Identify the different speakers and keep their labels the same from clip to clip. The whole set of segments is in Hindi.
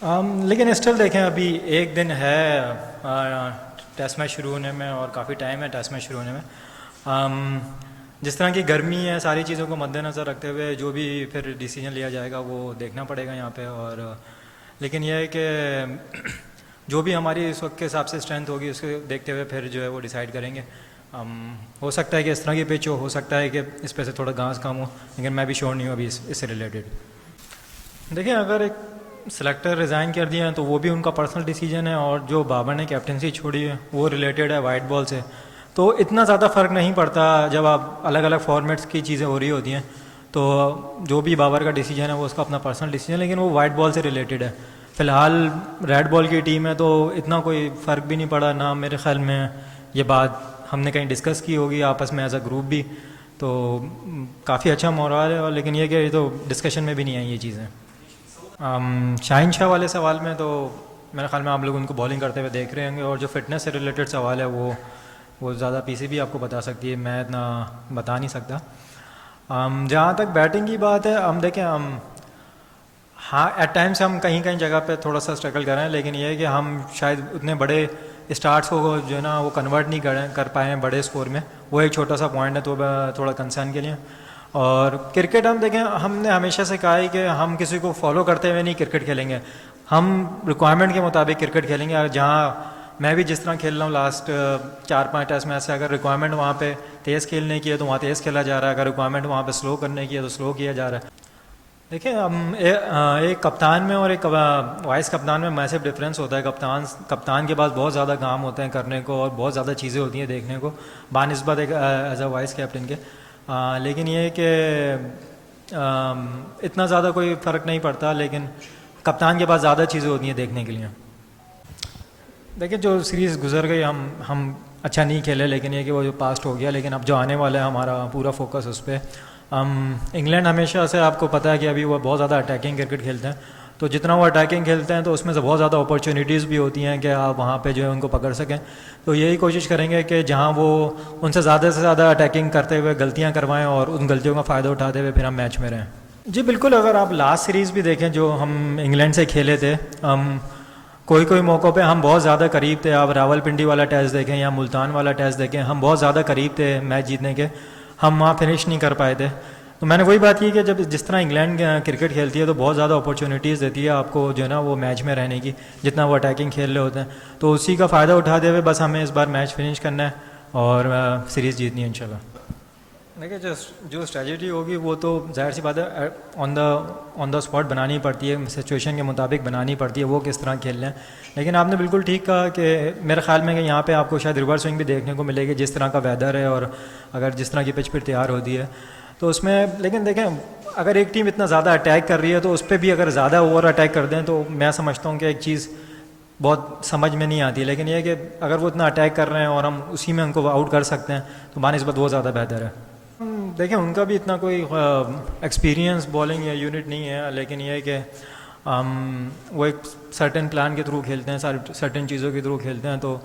Speaker 1: लेकिन स्टिल देखें अभी एक दिन है टेस्ट मैच शुरू होने में और काफ़ी टाइम है टेस्ट मैच शुरू होने में। जिस तरह की गर्मी है सारी चीज़ों को मद्देनज़र रखते हुए जो भी फिर डिसीजन लिया जाएगा वो देखना पड़ेगा यहाँ पे। और लेकिन यह है कि जो भी हमारी इस वक्त के हिसाब से स्ट्रेंथ होगी उसको देखते हुए फिर जो है वो डिसाइड करेंगे। हो सकता है कि इस तरह की पिच हो सकता है कि इस पे से थोड़ा घास कम हो, लेकिन मैं भी श्योर नहीं हूँ अभी इससे रिलेटेड। देखिए अगर एक सेलेक्टर रिज़ाइन कर दिया है तो वो भी उनका पर्सनल डिसीजन है, और जो बाबर ने कैप्टनसी छोड़ी है वो रिलेटेड है वाइट बॉल से, तो इतना ज़्यादा फ़र्क नहीं पड़ता जब आप अलग अलग फॉर्मेट्स की चीज़ें हो रही होती हैं। तो जो भी बाबर का डिसीजन है वो उसका अपना पर्सनल डिसीजन है, लेकिन वो वाइट बॉल से रिलेटेड है। फ़िलहाल रेड बॉल की टीम है तो इतना कोई फ़र्क भी नहीं पड़ा ना, मेरे ख्याल में ये बात हमने कहीं डिस्कस की होगी आपस में एज अ ग्रुप भी, तो काफ़ी अच्छा मोरल है। और लेकिन ये कि ये तो डिस्कशन में भी नहीं आई ये चीज़ें। शाहिन शाह वाले सवाल में तो मेरे ख्याल में आप लोग उनको बॉलिंग करते हुए देख रहे होंगे, और जो फिटनेस से रिलेटेड सवाल है वो ज़्यादा पीसीबी आपको बता सकती है, मैं इतना बता नहीं सकता। जहाँ तक बैटिंग की बात है हम देखें, हाँ एट टाइम्स हम कहीं कहीं जगह पे थोड़ा सा स्ट्रगल कर रहे हैं, लेकिन ये है कि हम शायद उतने बड़े स्टार्ट्स को जो है ना वो कन्वर्ट नहीं कर पाए हैं बड़े स्कोर में, वो एक छोटा सा पॉइंट है तो थोड़ा कंसर्न के लिए। और क्रिकेट हम देखें, हमने हमेशा से कहा है कि हम किसी को फॉलो करते हुए नहीं क्रिकेट खेलेंगे, हम रिक्वायरमेंट के मुताबिक क्रिकेट खेलेंगे। जहाँ मैं भी जिस तरह खेल रहा हूँ लास्ट 4-5 टेस्ट में से, अगर रिक्वायरमेंट वहाँ पे तेज़ खेलने की है तो वहाँ तेज़ खेला जा रहा है, अगर रिक्वायरमेंट वहाँ पे स्लो करने की है तो स्लो किया जा रहा है। देखिए हम एक कप्तान में और एक वाइस कप्तान में मैसिव डिफरेंस होता है। कप्तान के पास बहुत ज़्यादा काम होते हैं करने को और बहुत ज़्यादा चीज़ें होती हैं देखने को बानिस्बत एक एज अ वाइस कैप्टन के। लेकिन ये है कि इतना ज़्यादा कोई फ़र्क नहीं पड़ता, लेकिन कप्तान के पास ज़्यादा चीज़ें होती हैं देखने के लिए। देखिए जो सीरीज़ गुजर गई हम अच्छा नहीं खेले, लेकिन ये कि वो जो पास्ट हो गया, लेकिन अब जो आने वाला है हमारा पूरा फोकस उस पर। इंग्लैंड हमेशा से आपको पता है कि अभी वो बहुत ज़्यादा अटैकिंग क्रिकेट खेलते हैं, तो जितना वो अटैकिंग खेलते हैं तो उसमें से बहुत ज़्यादा अपॉर्चुनिटीज़ भी होती हैं कि आप वहाँ पे जो है उनको पकड़ सकें। तो यही कोशिश करेंगे कि जहाँ वो उनसे ज़्यादा अटैकिंग करते हुए गलतियाँ करवाएं और उन गलतियों का फ़ायदा उठाते हुए फिर हम मैच में रहें। जी बिल्कुल, अगर आप लास्ट सीरीज़ भी देखें जो हम इंग्लैंड से खेले थे, कोई मौक़ों पे हम बहुत ज़्यादा करीब थे। आप रावलपिंडी वाला टेस्ट देखें या मुल्तान वाला टेस्ट देखें, हम बहुत ज़्यादा करीब थे मैच जीतने के, हम वहाँ फिनिश नहीं कर पाए थे। तो मैंने वही बात की कि जब जिस तरह इंग्लैंड क्रिकेट खेलती है तो बहुत ज़्यादा अपॉर्चुनिटीज़ देती है आपको जो है ना वो मैच में रहने की, जितना वो अटैकिंग खेल रहे होते हैं। तो उसी का फ़ायदा उठाते हुए बस हमें इस बार मैच फिनिश करना है और सीरीज़ जीतनी है इंशाल्लाह। देखिए जो स्ट्रेटजी होगी वो तो जाहिर सी बात है ऑन द स्पॉट बनानी पड़ती है, सिचुएशन के मुताबिक बनानी पड़ती है वो किस तरह खेल रहे हैं। लेकिन आपने बिल्कुल ठीक कहा कि मेरे ख्याल में कि यहाँ पे आपको शायद रिवर्स स्विंग भी देखने को मिलेगी जिस तरह का वेदर है और अगर जिस तरह की पिच पर तैयार होती है तो उसमें। लेकिन देखें अगर एक टीम इतना ज़्यादा अटैक कर रही है तो उस पर भी अगर ज़्यादा ओवर अटैक कर दें तो मैं समझता हूँ कि एक चीज़ बहुत समझ में नहीं आती। लेकिन यह है कि अगर वो इतना अटैक कर रहे हैं और हम उसी में उनको आउट कर सकते हैं तो बानिस्बत वो ज़्यादा बेहतर है। देखें उनका भी इतना कोई एक्सपीरियंस बॉलिंग या यूनिट नहीं है, लेकिन यह है कि वो एक सर्टेन प्लान के थ्रू खेलते हैं, सर्टेन चीज़ों के थ्रू खेलते हैं। तो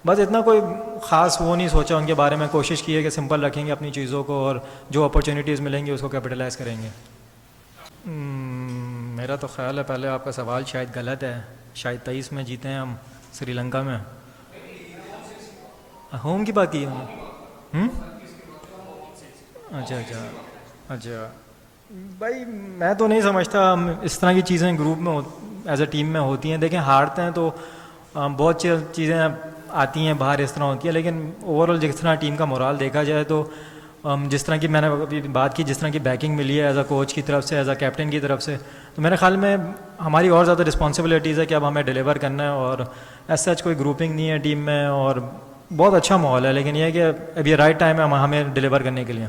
Speaker 1: बस इतना कोई ख़ास वो नहीं सोचा उनके बारे में, कोशिश की है कि सिंपल रखेंगे अपनी चीज़ों को और जो अपॉर्चुनिटीज़ मिलेंगी उसको कैपिटलाइज करेंगे। मेरा तो ख्याल है पहले आपका सवाल शायद गलत है, शायद 23 में जीते हैं हम श्रीलंका में। होम की बात की है। अच्छा भाई मैं तो नहीं समझता इस तरह की चीज़ें ग्रुप में एज अ टीम में होती हैं। देखें हारते हैं तो बहुत चीज़ें आती हैं बाहर इस तरह होती है, लेकिन ओवरऑल जिस तरह टीम का मोराल देखा जाए तो जिस तरह की मैंने अभी बात की, जिस तरह की बैकिंग मिली है एज अ कोच की तरफ से, एज अ कैप्टन की तरफ से, तो मेरे ख्याल में हमारी और ज़्यादा रिस्पॉन्सिबिलिटीज़ है कि अब हमें डिलीवर करना है। और एज सच कोई ग्रुपिंग नहीं है टीम में और बहुत अच्छा माहौल है, लेकिन यह है कि अभी राइट टाइम है हमें डिलीवर करने के लिए।